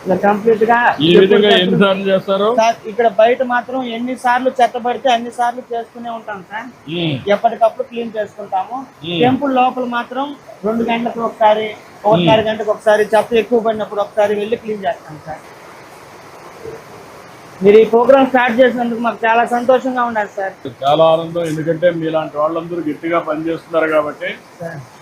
ఇలా కంప్లీట్ గా ఈ విధంగా ఎన్నిసార్లు చేస్తారు సార్? ఇక్కడ బయట మాత్రం ఎన్ని సార్లు చెత్త పడితే అన్ని సార్లు చేస్తూనే ఉంటాం సార్. ఎప్పటికప్పుడు క్లీన్ చేసుకుంటాము. టెంపుల్ లోపల మాత్రం 2 గంటలకు ఒకసారి, 1.5 గంటకు ఒకసారి, చెత్త ఎక్కువ పడినప్పుడు ఒకసారి వెళ్ళి క్లీన్ చేస్తాం సార్. మీరు ఈ ప్రోగ్రామ్ స్టార్ట్ చేసినందుకు మాకు చాలా సంతోషంగా ఉండాలి సార్. చాలా ఆనందం. ఎందుకంటే మీలాంటి వాళ్ళందరూ గట్టిగా పనిచేస్తున్నారు కాబట్టి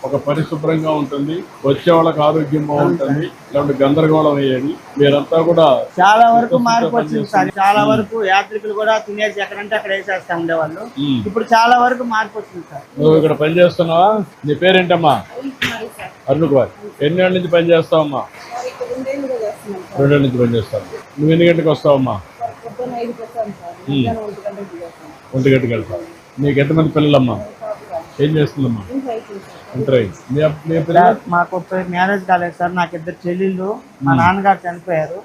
ఒక పరిశుభ్రంగా ఉంటుంది, వచ్చే వాళ్ళకి ఆరోగ్యం బాగుంటుంది, ఇలాంటి గందరగోళం అయ్యేది. మీరంతా కూడా చాలా వరకు మార్పు వచ్చింది సార్. చాలా వరకు యాత్రికులు కూడా తినేసి ఎక్కడంటే అక్కడ వేసేస్తా ఉండేవాళ్ళు. ఇప్పుడు చాలా వరకు మార్పు వచ్చింది సార్. నువ్వు ఇక్కడ పని చేస్తున్నావా? నీ పేరేంటమ్మా? అరుణ్ కుమార్. ఎన్ని ఏళ్ళ నుంచి పని చేస్తావమ్మా? 2 ఏళ్ళ నుంచి పని చేస్తావు. నువ్వు ఎన్ని గంటలకు వస్తావమ్మా? 1 గంటకి వెళ్తావు. నీకు ఎంతమంది పిల్లలమ్మా? ఏం చేస్తుందమ్మా? మాకు మ్యారేజ్ కాలేదు సార్. నాకు 2 చెల్లెళ్ళు. మా నాన్నగారు చనిపోయారు.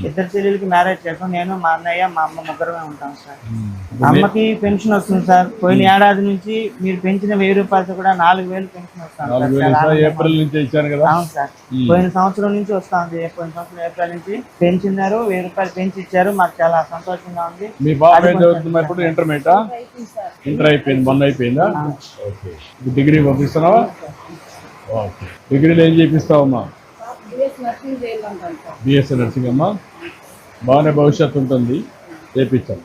2 చెల్లెలకి మ్యారేజ్ చేసాం. నేను, మా అన్నయ్య, మా అమ్మ ముగ్గురమే ఉంటాం సార్. అమ్మకి పెన్షన్ వస్తుంది సార్. పోయిన ఏడాది నుంచి మీరు పెంచిన 1000 రూపాయలతో కూడా 4000 పెన్షన్ వస్తుంది. ఏప్రిల్ నుంచి ఇచ్చాను కదా. అవును సార్. పోయిన సంవత్సరం నుంచి వస్తుంది. పోయిన సంవత్సరం ఏప్రిల్ నుంచి పెంచినారు. 1000 రూపాయలు పెంచి ఇచ్చారు. మాకు చాలా సంతోషంగా ఉంది. మీ బాబు ఏం చదువుతుంది ఇప్పుడు? ఇంటర్మీడియటా? ఇంటర్ అయిపోయింది, మొన్న అయిపోయిందా? ఓకే. డిగ్రీ పంపిస్తున్నావా? ఓకే. డిగ్రీలో ఏం చేపిస్తావమ్మా? బిఎస్సీ నర్సింగ్ అమ్మా. బాగానే భవిష్యత్తు ఉంటుంది, చేపించాలి.